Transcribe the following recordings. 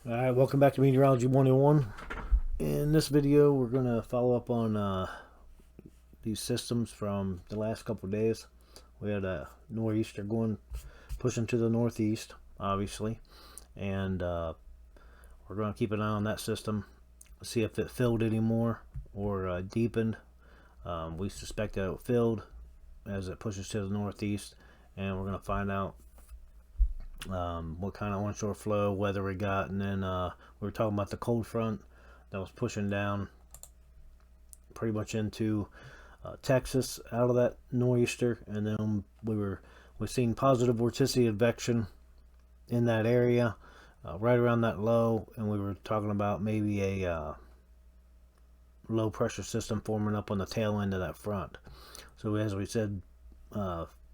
Alright, welcome back to Meteorology 101. In this video, we're going to follow up on these systems from the last couple of days. We had a nor'easter pushing to the northeast, obviously, and we're going to keep an eye on that system, see if it filled anymore or deepened. We suspect that it filled as it pushes to the northeast, and we're going to find out what kind of onshore flow weather we got. And then we were talking about the cold front that was pushing down pretty much into Texas out of that nor'easter, and then we're seeing positive vorticity advection in that area right around that low, and we were talking about maybe a low pressure system forming up on the tail end of that front. So as we said,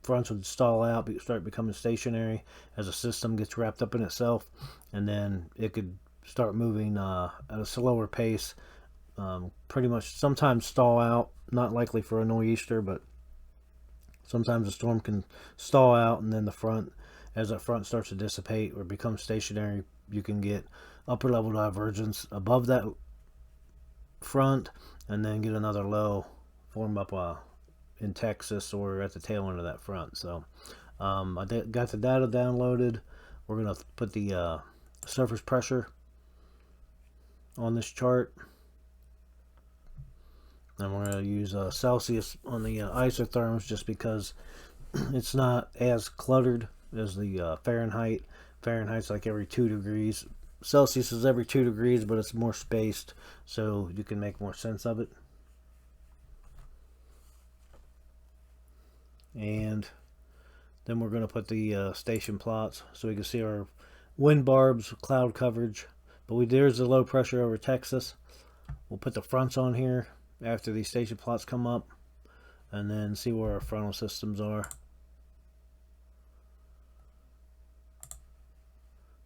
fronts would stall out, start becoming stationary as a system gets wrapped up in itself, and then it could start moving at a slower pace. Pretty much sometimes stall out, not likely for a nor'easter, but sometimes a storm can stall out, and then the front, as that front starts to dissipate or become stationary, you can get upper level divergence above that front, and then get another low form up in Texas or at the tail end of that front. So I got the data downloaded. We're going to put the surface pressure on this chart, and we're going to use Celsius on the isotherms just because it's not as cluttered as the Fahrenheit. Fahrenheit's like every 2 degrees. Celsius is every 2 degrees, but it's more spaced, so you can make more sense of it. And then we're going to put the station plots so we can see our wind barbs, cloud coverage. But there's the low pressure over Texas. We'll put the fronts on here after these station plots come up, and then see where our frontal systems are.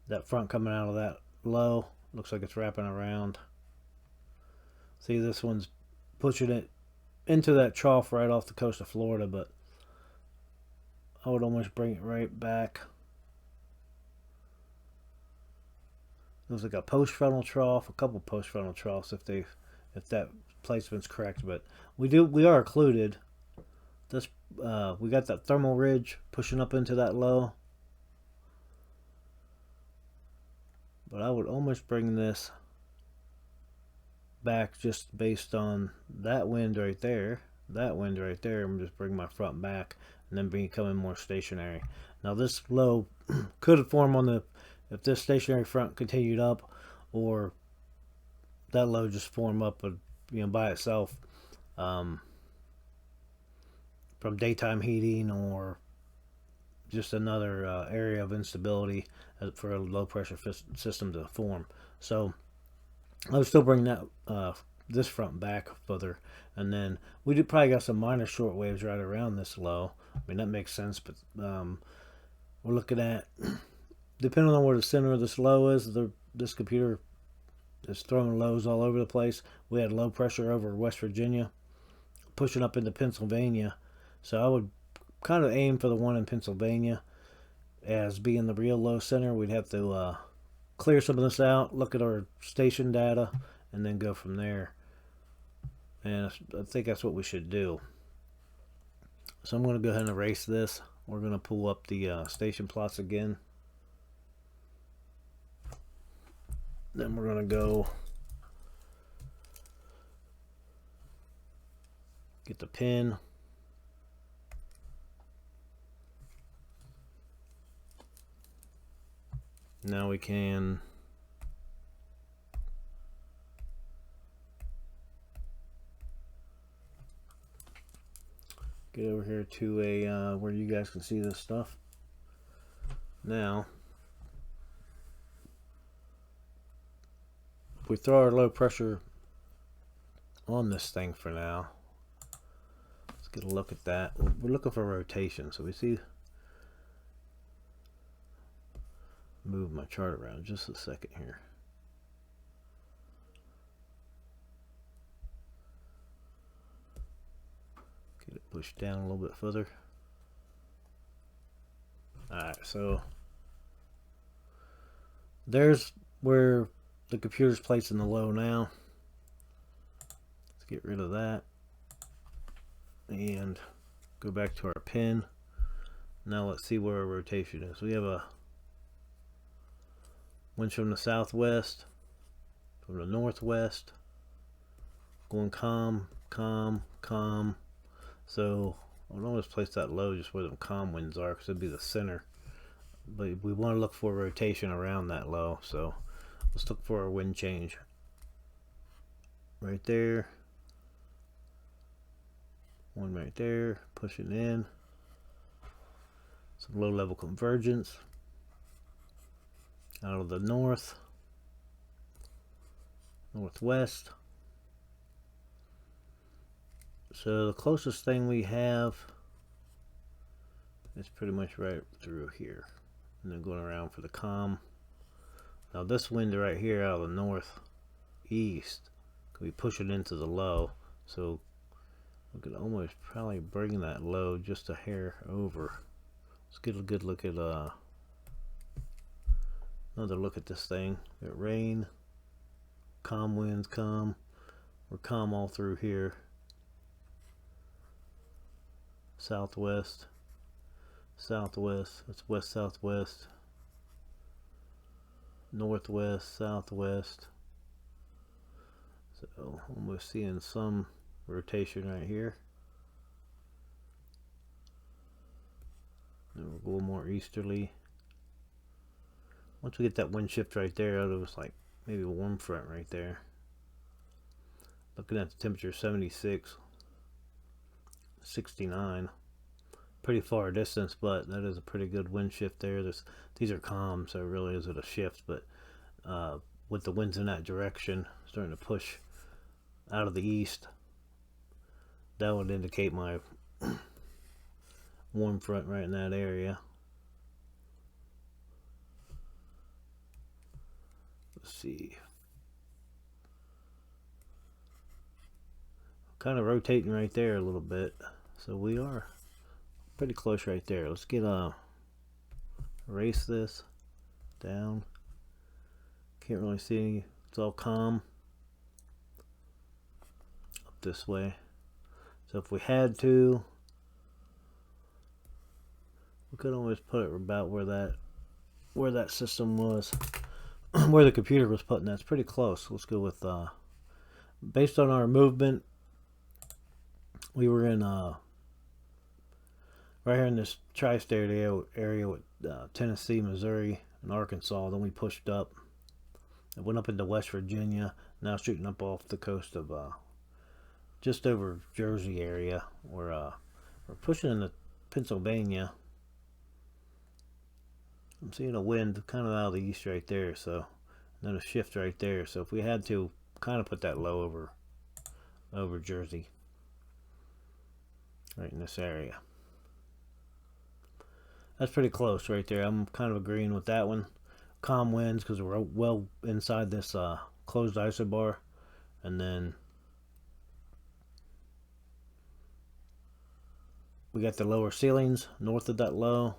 That front coming out of that low looks like it's wrapping around. See, this one's pushing it into that trough right off the coast of Florida, but I would almost bring it right back. Looks like a post-frontal trough, a couple post-frontal troughs if that placement's correct. But we are occluded. This we got that thermal ridge pushing up into that low, but I would almost bring this back just based on that wind right there. That wind right there, and just bring my front back, and then becoming more stationary. Now this low could form on if this stationary front continued up, or that low just form up by itself from daytime heating, or just another area of instability for a low pressure system to form. So I would still bring that this front back further, and then we probably got some minor short waves right around this low. I mean, that makes sense, but we're looking at, depending on where the center of this low is, this computer is throwing lows all over the place. We had low pressure over West Virginia, pushing up into Pennsylvania, so I would kind of aim for the one in Pennsylvania as being the real low center. We'd have to clear some of this out, look at our station data, and then go from there. And I think that's what we should do. So I'm going to go ahead and erase this. We're going to pull up the station plots again. Then we're going to go get the pen. Now we can get over here to a where you guys can see this stuff. Now, if we throw our low pressure on this thing for now, let's get a look at that. We're looking for rotation, so we see. Move my chart around just a second here. Get it pushed down a little bit further. Alright, so there's where the computer's placing the low now. Let's get rid of that and go back to our pin. Now let's see where our rotation is. We have a wind from the southwest, from the northwest, going calm, calm, calm. So I'll always place that low just where the calm winds are, because it'd be the center. But we want to look for rotation around that low. So let's look for our wind change. Right there. One right there, pushing in. Some low level convergence out of the north, northwest. So the closest thing we have is pretty much right through here, and then going around for the calm. Now this wind right here out of the northeast could be pushing into the low, so we could almost probably bring that low just a hair over. Let's get a good look at another look at this thing. Got rain, calm winds, calm. We're calm all through here. Southwest, southwest, that's west southwest, northwest, southwest. So almost seeing some rotation right here. And we'll go more easterly. Once we get that wind shift right there, it was like maybe a warm front right there. Looking at the temperature, 76, 69. Pretty far distance, but that is a pretty good wind shift there. These are calm, so it really isn't a shift, but with the winds in that direction starting to push out of the east, that would indicate my warm front right in that area. Let's see. Kind of rotating right there a little bit, so we are pretty close right there. Let's get erase this down. Can't really see any. It's all calm up this way. So if we had to, we could always put it about where that system was, where the computer was putting. That's pretty close. Let's go with based on our movement. We were in right here in this tri-state area with Tennessee, Missouri, and Arkansas. Then we pushed up. It went up into West Virginia. Now shooting up off the coast of just over Jersey area. We're pushing into Pennsylvania. I'm seeing a wind kind of out of the east right there. So then a shift right there. So if we had to kind of put that low over Jersey, right in this area. That's pretty close right there. I'm kind of agreeing with that one. Calm winds because we're well inside this closed isobar. And then we got the lower ceilings north of that low.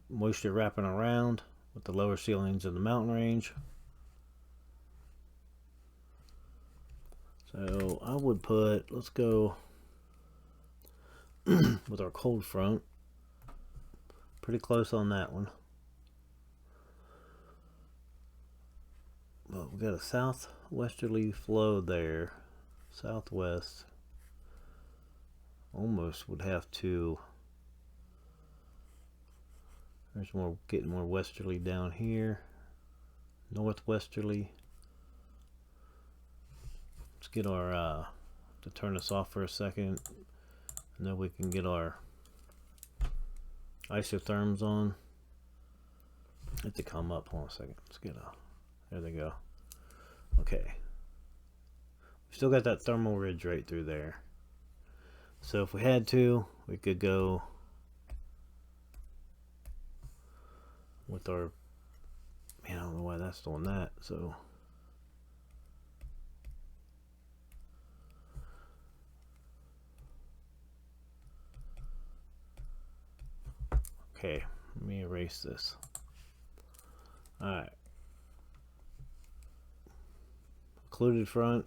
Moisture wrapping around with the lower ceilings in the mountain range. So I would put, let's go with our cold front. Pretty close on that one. But we got a southwesterly flow there. Southwest. Almost would have to. There's more, getting more westerly down here. Northwesterly. Let's get our to turn this off for a second, and then we can get our isotherms on. I have to come up. Hold on a second. Let's get there they go. Okay. We still got that thermal ridge right through there. So if we had to, we could go with our, man, I don't know why that's doing that. So okay, let me erase this. Alright, occluded front.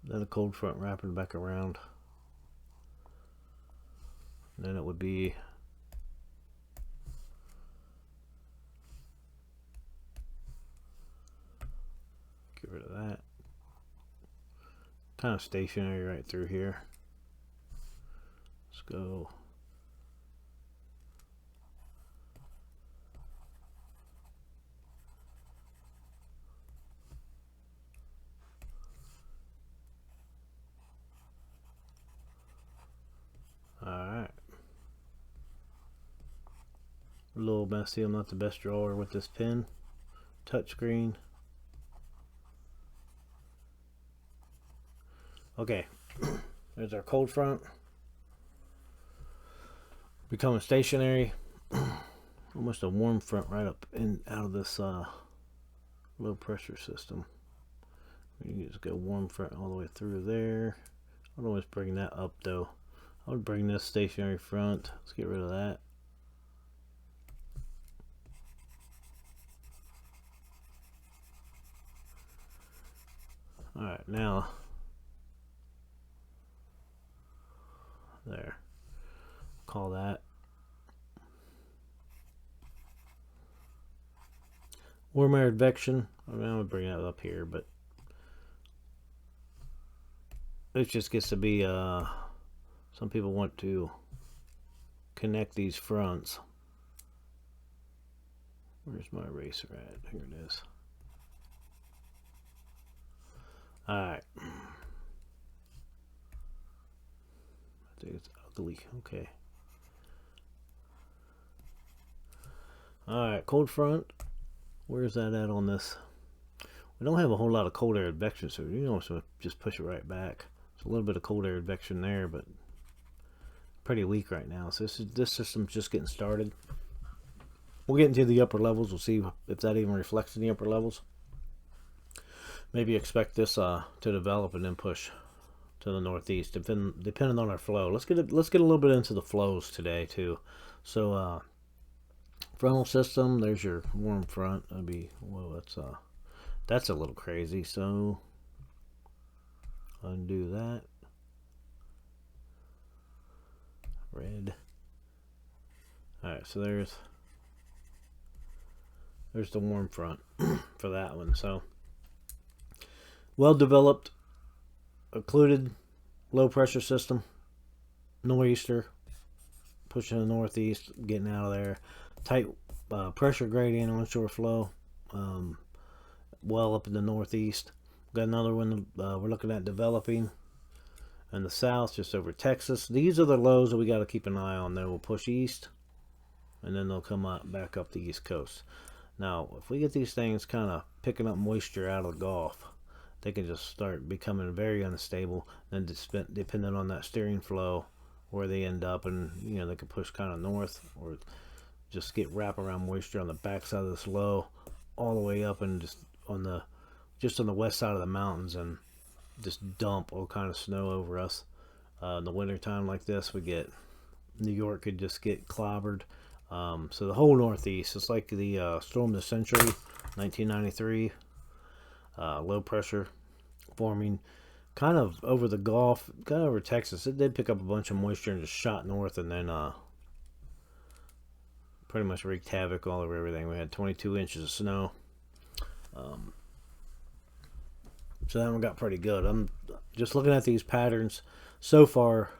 Then a cold front wrapping back around. And then it would be get rid of that. Kind of stationary right through here. Let's go. Alright. A little messy. I'm not the best drawer with this pen. Touchscreen. Okay. There's our cold front. Becoming stationary. Almost a warm front right up and out of this low pressure system. You can just go warm front all the way through there. I don't always bring that up though. I would bring this stationary front. Let's get rid of that. Alright, now there. Call that warm air advection. I mean, I'm gonna bring that up here, but it just gets to be some people want to connect these fronts. Where's my eraser at? Here it is. Alright. I think it's ugly. Okay. Alright, cold front. Where's that at on this? We don't have a whole lot of cold air advection, so you know, so just push it right back. There's a little bit of cold air advection there, but pretty weak right now. So this system's just getting started. We'll get into the upper levels. We'll see if that even reflects in the upper levels. Maybe expect this to develop and then push to the northeast, depending on our flow. Let's get a little bit into the flows today too. So frontal system. There's your warm front. That'd be, whoa, that's a little crazy. So undo that. Red. Alright, so there's the warm front for that one. So well developed, occluded, low pressure system, nor'easter, pushing to the northeast, getting out of there, tight pressure gradient onshore flow, well up in the northeast. Got another one we're looking at developing in the south, just over Texas. These are the lows that we got to keep an eye on. They will push east, and then they'll come out back up the east coast. Now, if we get these things kind of picking up moisture out of the Gulf, they can just start becoming very unstable. Then, depending on that steering flow, where they end up, and you know, they can push kind of north, or just get wraparound moisture on the backside of this low, all the way up and just on the west side of the mountains, and just dump all kind of snow over us. In the winter time like this, we get New York could just get clobbered. So the whole northeast, it's like the storm of the century, 1993. Low pressure forming kind of over the Gulf, kind of over Texas. It did pick up a bunch of moisture and just shot north, and then pretty much wreaked havoc all over everything. We had 22 inches of snow. So that one got pretty good. I'm just looking at these patterns so far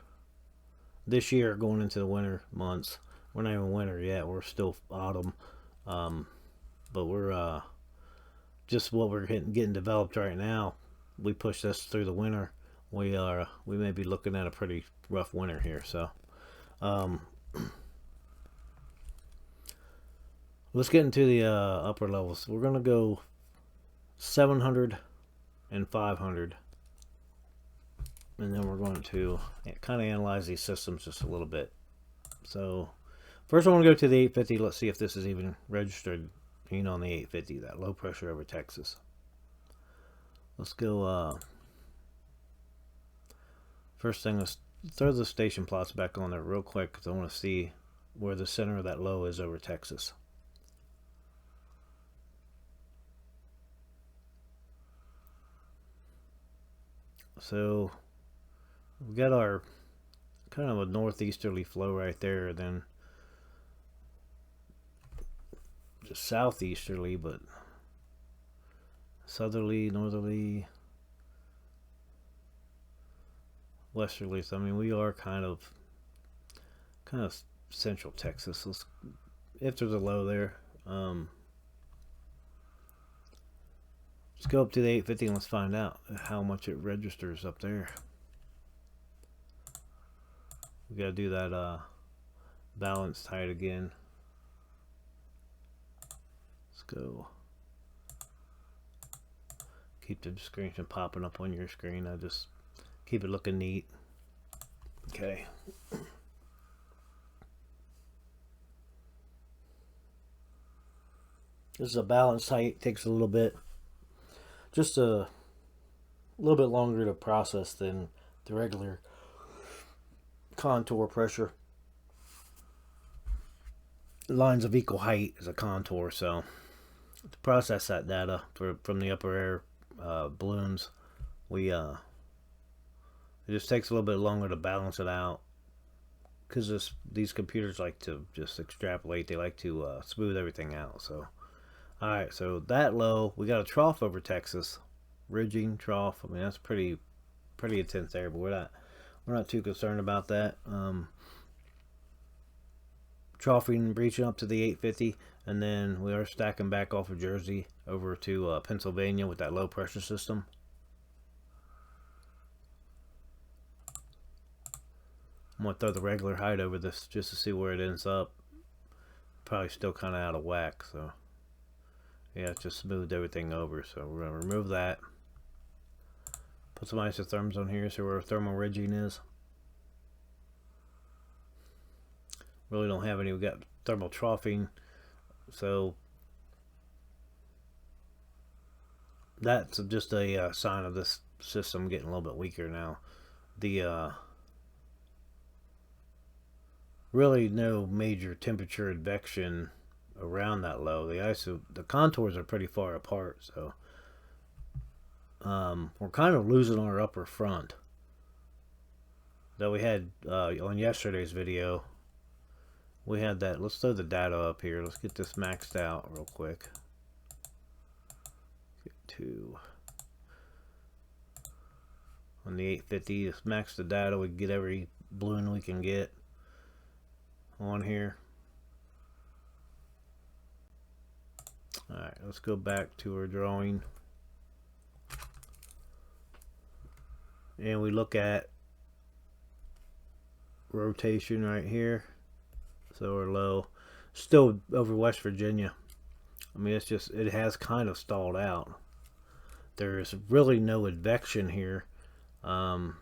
this year, going into the winter months. We're not even winter yet. We're still autumn. But we're just what we're getting developed right now. We push this through the winter. We may be looking at a pretty rough winter here. So let's get into the upper levels. We're gonna go 700 and 500, and then we're going to kind of analyze these systems just a little bit. So first I want to go to the 850. Let's see if this is even registered, you know, on the 850, that low pressure over Texas. Let's go first thing, let's throw the station plots back on there real quick because I want to see where the center of that low is over Texas. So we got our kind of a northeasterly flow right there, then just southeasterly, but southerly, northerly, westerly. So I mean, we are kind of central Texas. If there's a low there, let's go up to the 850 and let's find out how much it registers up there. We gotta do that balance tight again. Let's go. Keep the screen from popping up on your screen. I just keep it looking neat. Okay. This is a balance height. Takes a little bit, just a little bit longer to process than the regular contour pressure. Lines of equal height is a contour, so to process that data from the upper air balloons, it just takes a little bit longer to balance it out because these computers like to just extrapolate. They like to smooth everything out. So alright, so that low, we got a trough over Texas, ridging trough. I mean, that's pretty intense there, but we're not too concerned about that. Troughing, reaching up to the 850, and then we are stacking back off of Jersey over to Pennsylvania with that low pressure system. I'm going to throw the regular height over this just to see where it ends up. Probably still kind of out of whack, so yeah, it's just smoothed everything over. So we're going to remove that. Put some isotherms on here so where thermal ridging is. Really don't have any. We got thermal troughing, so that's just a sign of this system getting a little bit weaker now. The really no major temperature advection around that low. The contours are pretty far apart, so we're kind of losing our upper front that we had on yesterday's video. We had that. Let's throw the data up here. Let's get this maxed out real quick. Get to on the 850. Let's max the data. We can get every balloon we can get on here. Alright, let's go back to our drawing. And we look at rotation right here. So we're low. Still over West Virginia. I mean, it has kind of stalled out. There's really no advection here. There's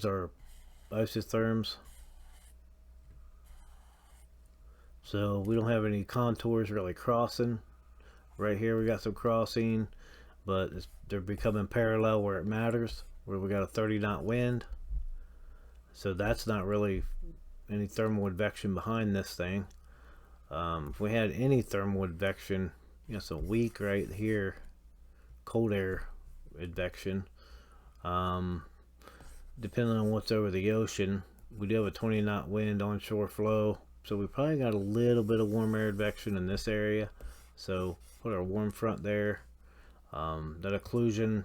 our isotherms. So we don't have any contours really crossing. Right here we got some crossing, but they're becoming parallel where it matters, where we got a 30-knot wind. So that's not really any thermal advection behind this thing. If we had any thermal advection, some weak right here, cold air advection. Depending on what's over the ocean, we do have a 20-knot wind onshore flow. So we probably got a little bit of warm air advection in this area. So put our warm front there. That occlusion,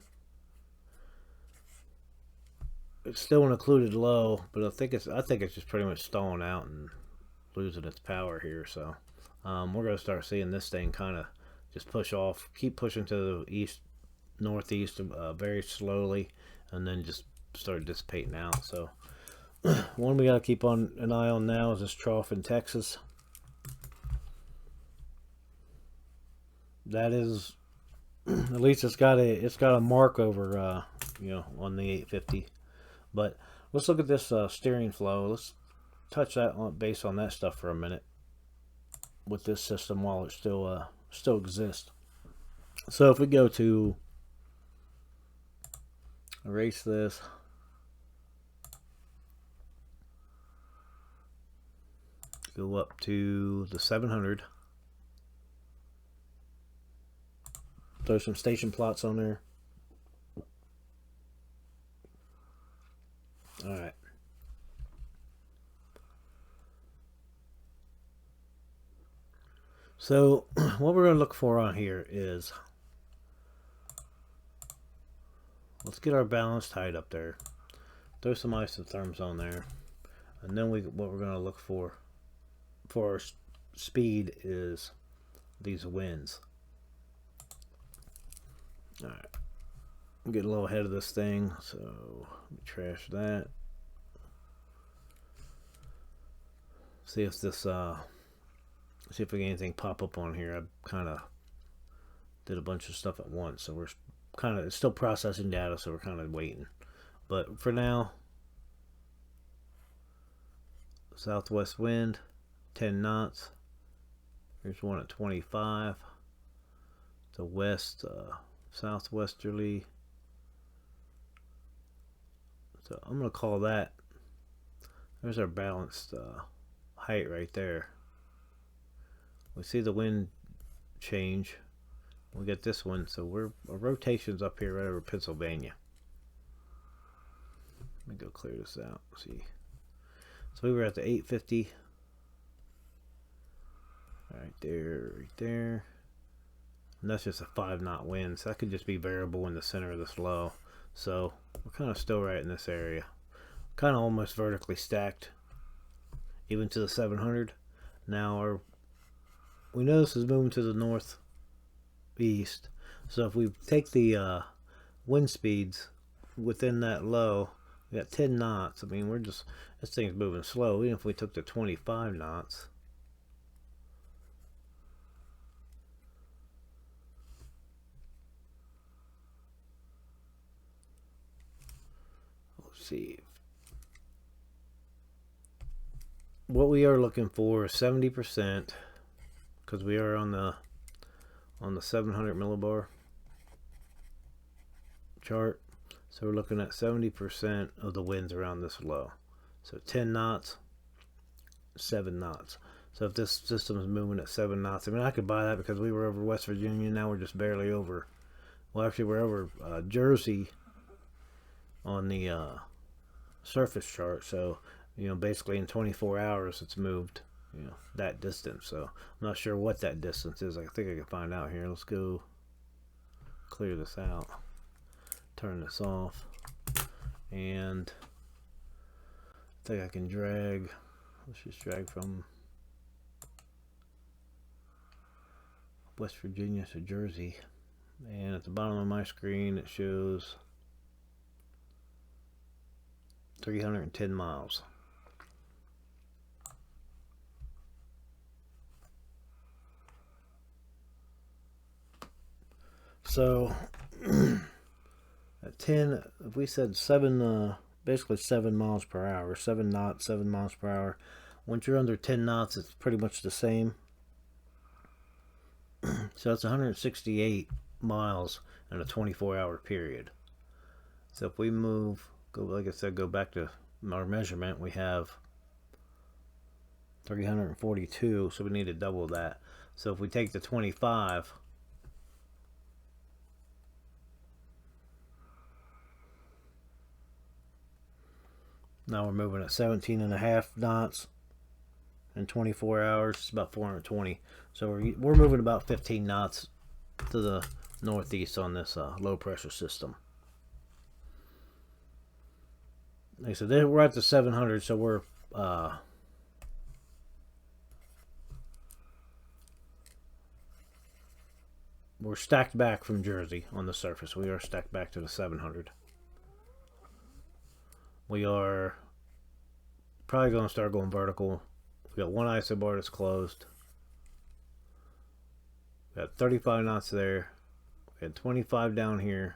it's still an occluded low, but I think it's just pretty much stalling out and losing its power here. So we're going to start seeing this thing kind of just push off, keep pushing to the east, northeast very slowly, and then just start dissipating out. So one we got to keep an eye on now is this trough in Texas. That is, at least it's got a mark over on the 850. But let's look at this steering flow. Let's touch that base on that stuff for a minute with this system while it still exists. So if we go to erase this. Go up to the 700. Throw some station plots on there. Alright. So what we're going to look for on here is, let's get our balanced height up there. Throw some isotherms on there. And then what we're going to look for our speed is these winds. Alright. I'm getting a little ahead of this thing, so let me trash that. See if this see if we get anything pop up on here. I kind of did a bunch of stuff at once, so we're kind of, it's still processing data, so we're kind of waiting. But for now, southwest wind, 10 knots. Here's one at 25. The west, southwesterly. So I'm going to call that, there's our balanced height right there. We see the wind change. We get this one, so our rotation's up here right over Pennsylvania. Let me go clear this out. See, so we were at the 850. Right there. And that's just a 5-knot wind, so that could just be variable in the center of this low. So we're kind of still right in this area, kind of almost vertically stacked, even to the 700. Now we know this is moving to the northeast, so if we take the wind speeds within that low, we got 10 knots. I mean, this thing's moving slow. Even if we took the 25 knots, let's see. What we are looking for is 70%, because we are on the 700 millibar chart. So we're looking at 70% of the winds around this low. So 10 knots, 7 knots. So if this system is moving at 7 knots, I mean, I could buy that because we were over West Virginia. Now we're just barely over. Well, actually, we're over Jersey on the surface chart. So, basically in 24 hours, it's moved, that distance. So I'm not sure what that distance is. I think I can find out here. Let's go clear this out. Turn this off, and I think I can drag. Let's just drag from West Virginia to Jersey, and at the bottom of my screen it shows 310 miles. So at 10, if we said 7, basically 7 miles per hour, 7 knots, 7 miles per hour. Once you're under 10 knots, it's pretty much the same. So that's 168 miles in a 24-hour period. So if we like I said, go back to our measurement, we have 342, so we need to double that. So if we take the 25, now we're moving at 17.5 knots in 24 hours. It's about 420. So we're moving about 15 knots to the northeast on this low pressure system. Like I said, we're at the 700, so we're stacked back from Jersey on the surface. We are stacked back to the 700. We are probably going to start going vertical. We got one isobar that's closed. We got 35 knots there. We had 25 down here.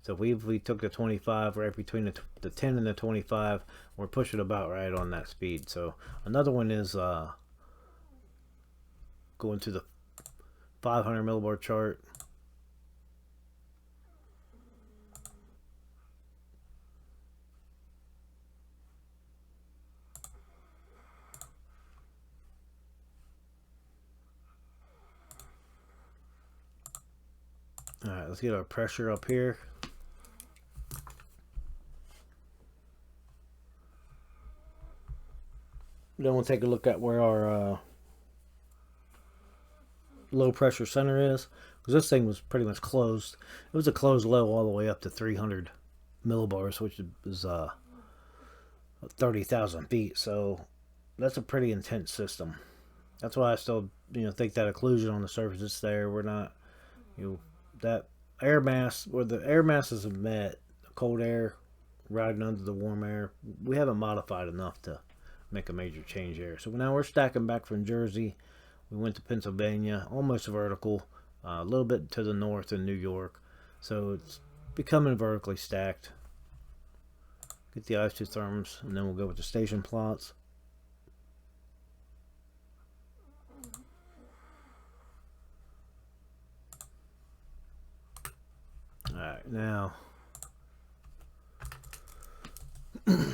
So if we took the 25 right between the 10 and the 25, we're pushing about right on that speed. So another one is going to the 500 millibar chart. Alright, let's get our pressure up here. Then we'll take a look at where our low pressure center is, because this thing was pretty much closed. It was a closed low all the way up to 300 millibars, which is 30,000 feet. So that's a pretty intense system. That's why I still think that occlusion on the surface is there. We're not that air mass, where the air masses have met, the cold air riding under the warm air, we haven't modified enough to make a major change there. So now we're stacking back from Jersey. We went to Pennsylvania, almost vertical, a little bit to the north in New York. So it's becoming vertically stacked. Get the isotherms, and then we'll go with the station plots. Alright, now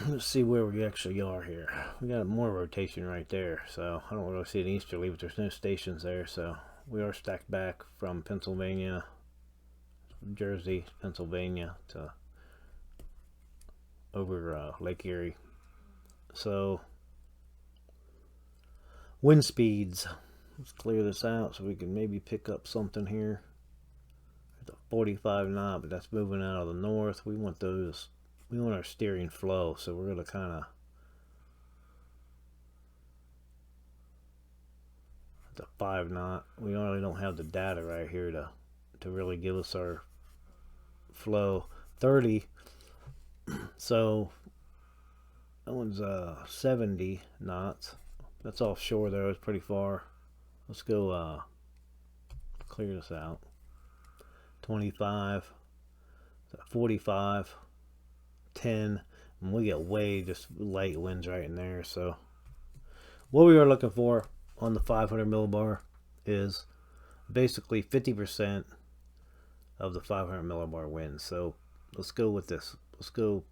let's see where we actually are here. We got more rotation right there, so I don't really see an easterly, but there's no stations there, so we are stacked back from Pennsylvania, Jersey, Pennsylvania to over Lake Erie. So wind speeds, let's clear this out so we can maybe pick up something here. It's a 45 knot, but that's moving out of the north. We want those. We want our steering flow, so we're going to kind of the 5 knot. We really don't have the data right here to really give us our flow. 30. So that one's 70 knots. That's offshore though. It's pretty far. Let's go clear this out. 25, 45, 10, and we get way just light winds right in there. So what we are looking for on the 500 millibar is basically 50% of the 500 millibar winds. So let's go with this. Let's go.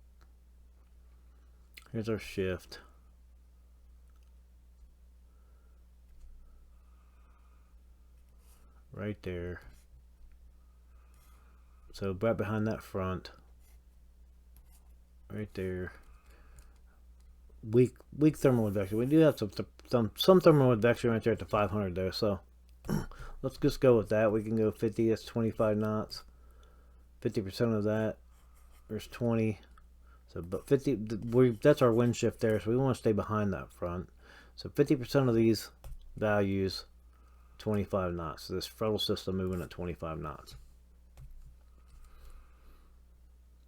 Here's our shift. Right there. So right behind that front. Right there. Weak thermal advection. We do have some thermal advection right there at the 500 there. So let's just go with that. We can go 50. That's 25 knots. 50% of that. There's 20. So, but 50. That's our wind shift there. So we want to stay behind that front. So 50% of these values, 25 knots. So this throttle system moving at 25 knots.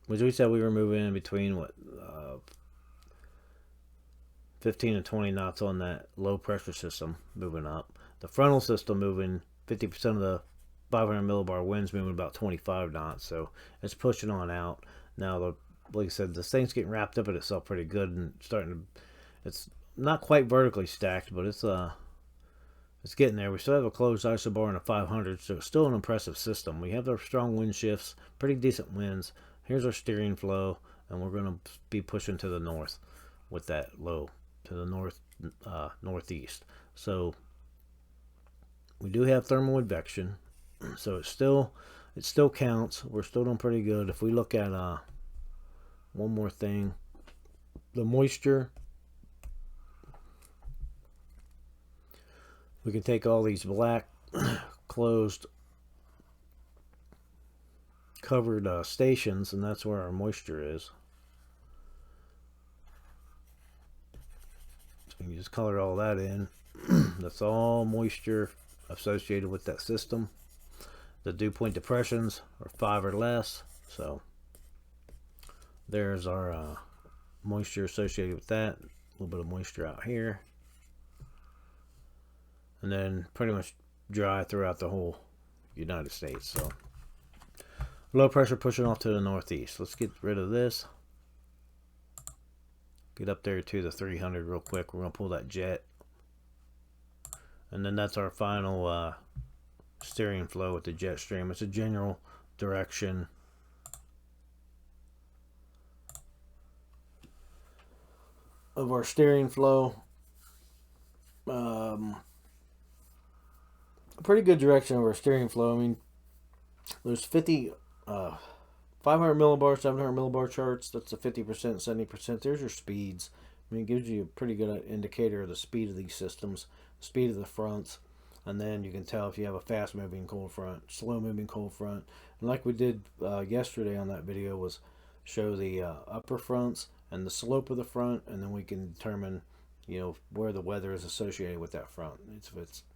Which we said we were moving in between what 15 and 20 knots on that low pressure system moving up. The frontal system moving 50% of the 500 millibar winds moving about 25 knots. So it's pushing on out. Now, like I said, this thing's getting wrapped up in itself pretty good and starting to. It's not quite vertically stacked, but it's getting there. We still have a closed isobar and a 500, so it's still an impressive system. We have our strong wind shifts, pretty decent winds. Here's our steering flow, and we're going to be pushing to the north with that low, to the north, northeast. So we do have thermal advection, so it still counts. We're still doing pretty good. If we look at one more thing, the moisture. We can take all these black closed covered stations, and that's where our moisture is. So you can just color all that in. That's all moisture associated with that system. The dew point depressions are 5 or less, so there's our moisture associated with that. A little bit of moisture out here, and then pretty much dry throughout the whole United States. So low pressure pushing off to the northeast. Let's get rid of this. Get up there to the 300 real quick. We're going to pull that jet. And then that's our final steering flow with the jet stream. It's a general direction. Of our steering flow. A pretty good direction of our steering flow. I mean, There's 500 millibar, 700 millibar charts. That's a 50%, 70%. There's your speeds. I mean, it gives you a pretty good indicator of the speed of these systems, speed of the fronts, and then you can tell if you have a fast moving cold front, slow moving cold front. And like we did yesterday on that video, was show the upper fronts and the slope of the front, and then we can determine, where the weather is associated with that front.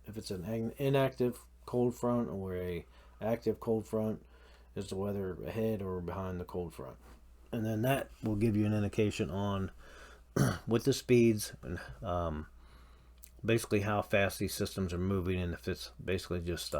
If it's an inactive cold front or a active cold front, is the weather ahead or behind the cold front, and then that will give you an indication on with the speeds and basically how fast these systems are moving, and if it's basically just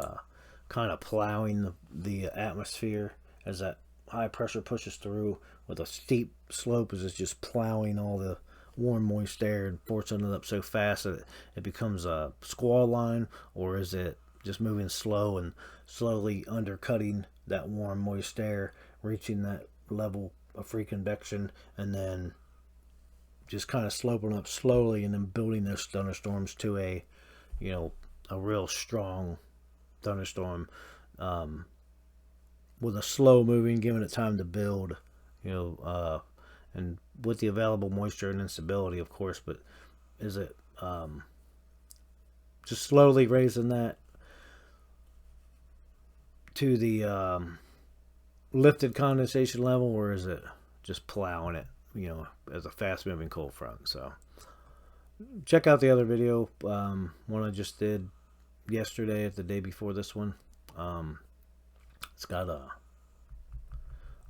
kind of plowing the atmosphere as that high pressure pushes through with a steep slope, is it's just plowing all the warm moist air and forcing it up so fast that it becomes a squall line, or is it just moving slow and slowly undercutting that warm moist air, reaching that level of free convection, and then just kind of sloping up slowly and then building those thunderstorms to a real strong thunderstorm, with a slow moving, giving it time to build, and with the available moisture and instability, of course. But is it just slowly raising that to the lifted condensation level, or is it just plowing it, as a fast moving cold front? So check out the other video, one I just did yesterday, the day before this one. It's got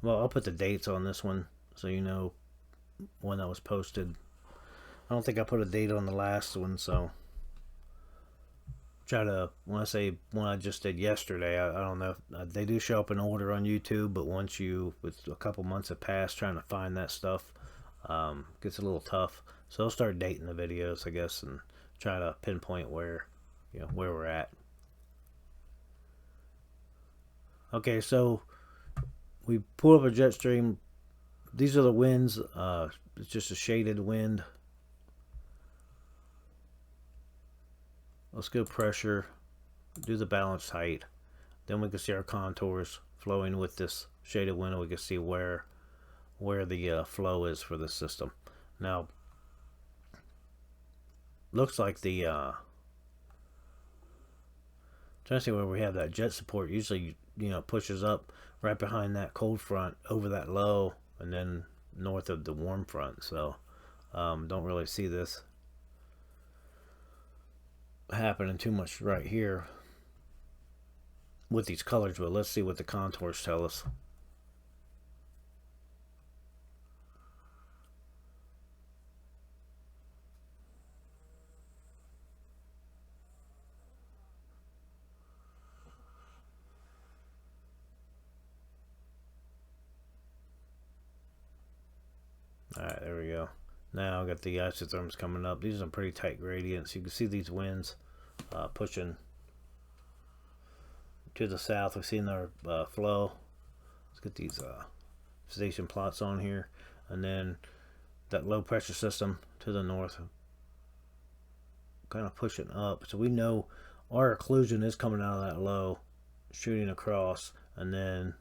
I'll put the dates on this one so you know when that was posted. I don't think I put a date on the last one, so when I say one I just did yesterday, I don't know if they do show up in order on YouTube, but once with a couple months have passed, trying to find that stuff gets a little tough. So I'll start dating the videos, I guess, and try to pinpoint where we're at. Okay, so we pull up a jet stream. These are the winds. It's just a shaded wind. Let's go pressure, do the balanced height. Then we can see our contours flowing with this shaded wind, and we can see where the flow is for the system. Now, looks like the trying to see where we have that jet support. Usually, pushes up right behind that cold front, over that low, and then north of the warm front. So don't really see this happening too much right here with these colors, but let's see what the contours tell us. Alright, there we go. Now I've got the isotherms coming up. These are some pretty tight gradients. You can see these winds pushing to the south. We've seen our flow. Let's get these station plots on here. And then that low pressure system to the north, kind of pushing up. So we know our occlusion is coming out of that low, shooting across, and then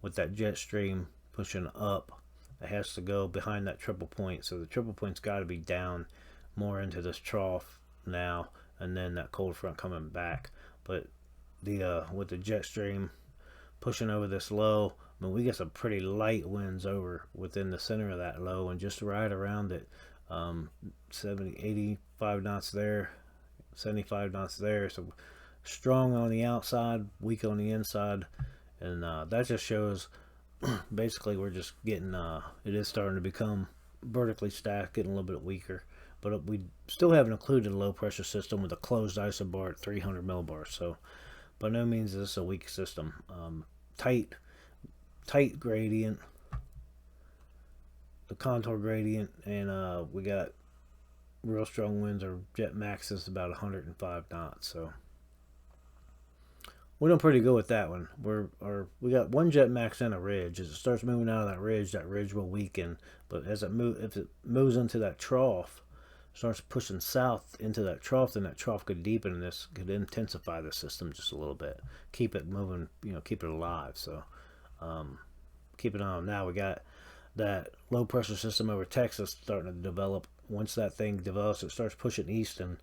with that jet stream pushing up, it has to go behind that triple point. So the triple point's got to be down more into this trough now, and then that cold front coming back. But the with the jet stream pushing over this low, I mean, we get some pretty light winds over within the center of that low, and just right around it, 85 knots there, 75 knots there. So strong on the outside, weak on the inside, and that just shows basically we're just getting it is starting to become vertically stacked, getting a little bit weaker. But we still haven't included a low pressure system with a closed isobar at 300 millibars, so by no means is this a weak system. Tight gradient, the contour gradient, and we got real strong winds. Our jet max is about 105 knots, so we're doing pretty good with that one. We got one jet max and a ridge. As it starts moving out of that ridge will weaken. But as if it moves into that trough, starts pushing south into that trough, then that trough could deepen, and this could intensify the system just a little bit, keep it moving, keep it alive. So keep an eye on that. We got that low pressure system over Texas starting to develop. Once that thing develops, it starts pushing east, and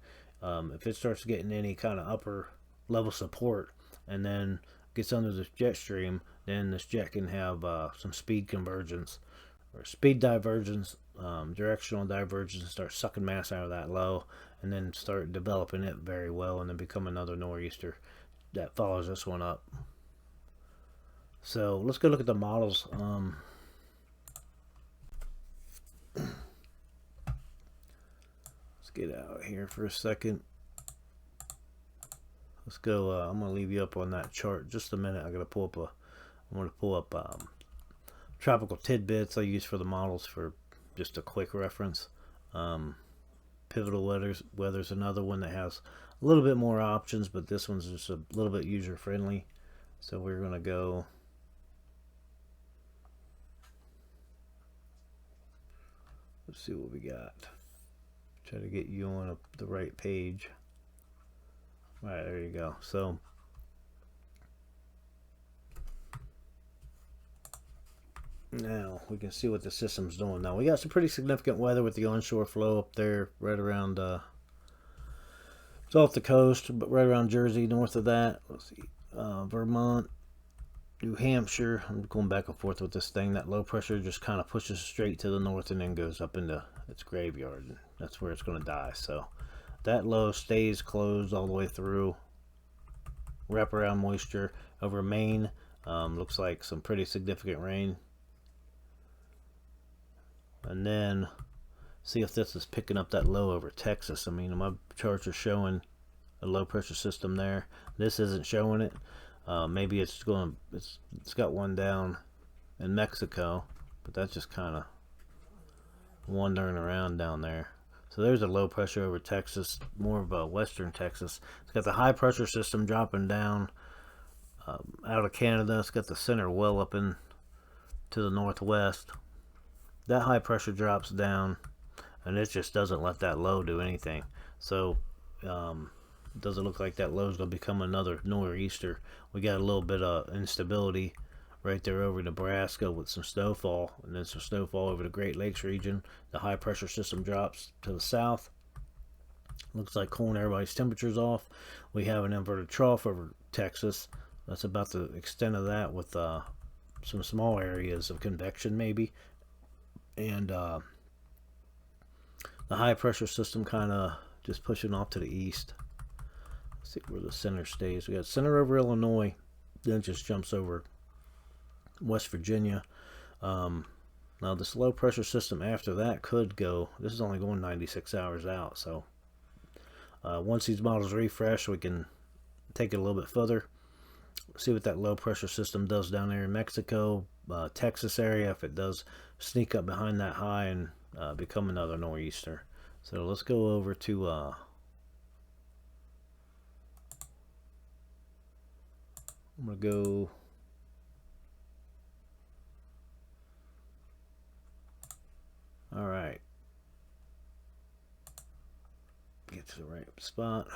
if it starts getting any kind of upper level support and then gets under this jet stream, then this jet can have some speed convergence or speed divergence, directional divergence, and start sucking mass out of that low, and then start developing it very well, and then become another nor'easter that follows this one up. So let's go look at the models. Let's get out here for a second. Let's go. I'm gonna leave you up on that chart just a minute. I'm gonna pull up tropical tidbits I use for the models for just a quick reference. Pivotal weather's another one that has a little bit more options, but this one's just a little bit user friendly. So we're gonna go. Let's see what we got. Try to get you on the right page. All right, there you go. So now we can see what the system's doing. Now we got some pretty significant weather with the onshore flow up there, right around. It's off the coast, but right around Jersey, north of that. Let's see, Vermont, New Hampshire. I'm going back and forth with this thing. That low pressure just kind of pushes straight to the north and then goes up into its graveyard, and that's where it's going to die. So that low stays closed all the way through. Wraparound moisture over Maine. Looks like some pretty significant rain. And then see if this is picking up that low over Texas. I mean, my charts are showing a low pressure system there. This isn't showing it. Maybe it's got one down in Mexico, but that's just kind of wandering around down there. So there's a low pressure over Texas, more of a western Texas. It's got the high pressure system dropping down out of Canada. It's got the center well up in to the northwest. That high pressure drops down, and it just doesn't let that low do anything. So it doesn't look like that low is going to become another nor'easter. We got a little bit of instability right there over Nebraska with some snowfall, and then some snowfall over the Great Lakes region. The high pressure system drops to the south. Looks like cooling everybody's temperatures off. We have an inverted trough over Texas. That's about the extent of that, with some small areas of convection maybe. And the high pressure system kind of just pushing off to the east. Let's see where the center stays. We got center over Illinois, then it just jumps over West Virginia. Now this low pressure system after that could go, this is only going 96 hours out, so once these models refresh, we can take it a little bit further, see what that low pressure system does down there in Mexico, Texas area, if it does sneak up behind that high and become another nor'easter. So let's go over to I'm gonna go all right, get to the right spot.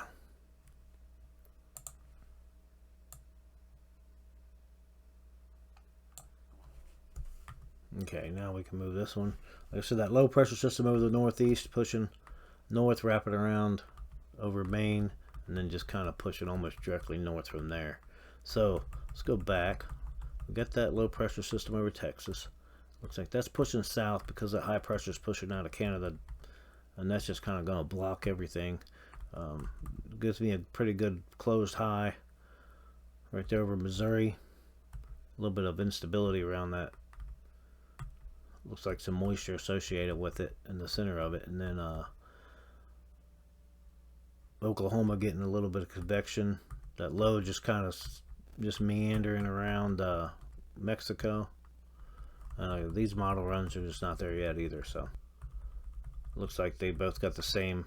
Okay, now we can move this one. Like I said, that low pressure system over the northeast, pushing north, wrapping around over Maine, and then just kind of pushing almost directly north from there. So let's go back. We got that low pressure system over Texas. Looks like that's pushing south because that high pressure is pushing out of Canada, and that's just kind of going to block everything. Gives me a pretty good closed high right there over Missouri. A little bit of instability around that. Looks like some moisture associated with it in the center of it, and then Oklahoma getting a little bit of convection. That low just kind of just meandering around Mexico. These model runs are just not there yet either, so looks like they both got the same.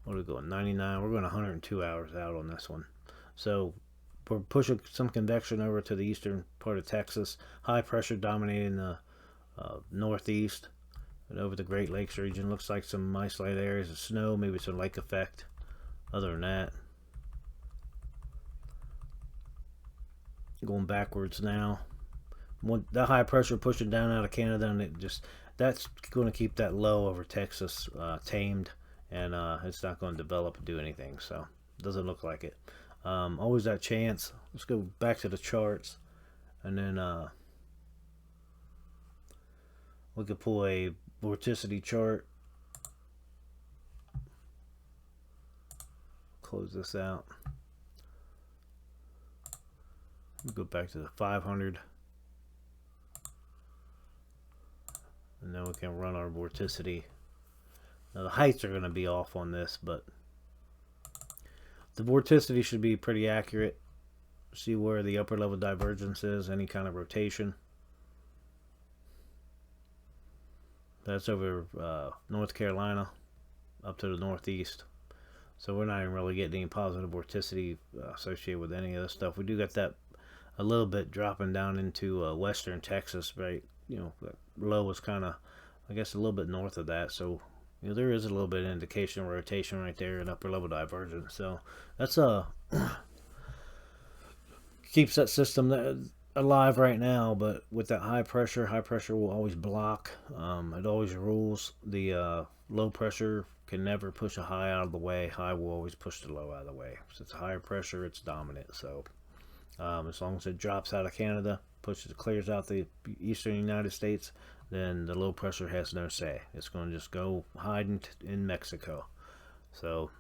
What are we going, 99? We're going 102 hours out on this one. So we're pushing some convection over to the eastern part of Texas. High pressure dominating the northeast. And over the Great Lakes region, looks like some isolated areas of snow, maybe some lake effect. Other than that, going backwards now. That high pressure pushing down out of Canada, and that's going to keep that low over Texas tamed, and it's not going to develop and do anything. So it doesn't look like it. Always that chance. Let's go back to the charts, and then we could pull a vorticity chart. Close this out. We'll go back to the 500. And then we can run our vorticity. Now the heights are going to be off on this, but the vorticity should be pretty accurate. See where the upper level divergence is, any kind of rotation. That's over North Carolina up to the northeast. So we're not even really getting any positive vorticity associated with any of this stuff. We do got that a little bit dropping down into western Texas, right? You know, the low was kind of, I guess, a little bit north of that. So, you know, there is a little bit of indication of rotation right there and upper level divergence. So that's keeps that system alive right now. But with that high pressure will always block. It always rules. The low pressure can never push a high out of the way. High will always push the low out of the way. So it's higher pressure, it's dominant. So as long as it drops out of Canada, clears out the eastern United States, then the low pressure has no say. It's going to just go hide in Mexico. So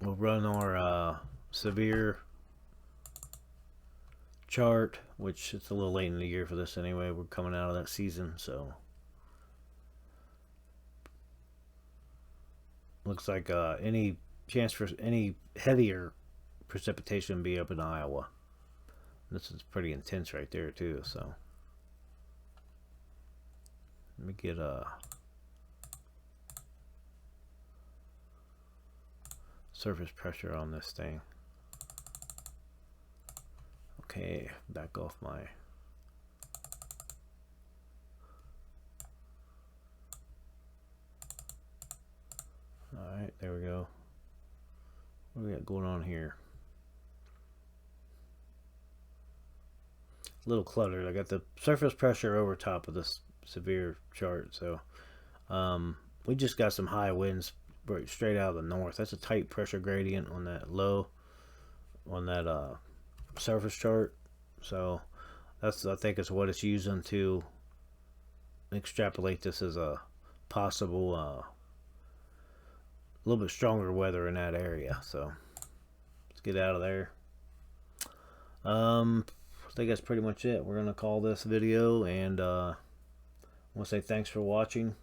we'll run our severe chart, which it's a little late in the year for this anyway. We're coming out of that season, so looks like any chance for any heavier precipitation would be up in Iowa. This is pretty intense right there too. So let me get surface pressure on this thing. Okay, back off my alright, there we go. What do we got going on here? A little cluttered. I got the surface pressure over top of this severe chart, so we just got some high winds right straight out of the north. That's a tight pressure gradient on that low, on that surface chart. So that's, I think, is what it's using to extrapolate this as a possible a little bit stronger weather in that area. So let's get out of there. I think that's pretty much it. We're gonna call this video, and I want to say thanks for watching.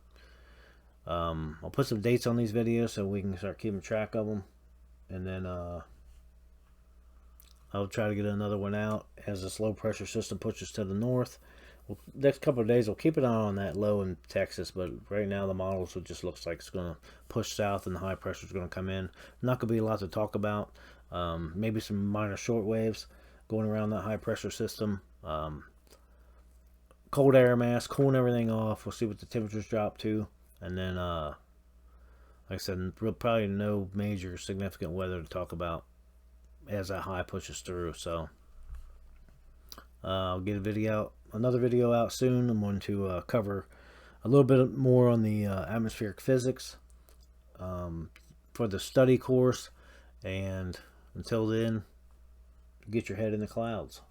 I'll put some dates on these videos so we can start keeping track of them, and then I'll try to get another one out as this low pressure system pushes to the north. Next couple of days we'll keep an eye on that low in Texas, but right now the models, it just looks like it's going to push south and the high pressure is going to come in. Not going to be a lot to talk about. Maybe some minor short waves going around that high pressure system. Cold air mass, cooling everything off. We'll see what the temperatures drop to, and then like I said, probably no major significant weather to talk about as that high pushes through. So I'll get another video out soon. I'm going to cover a little bit more on the atmospheric physics for the study course, and until then, get your head in the clouds.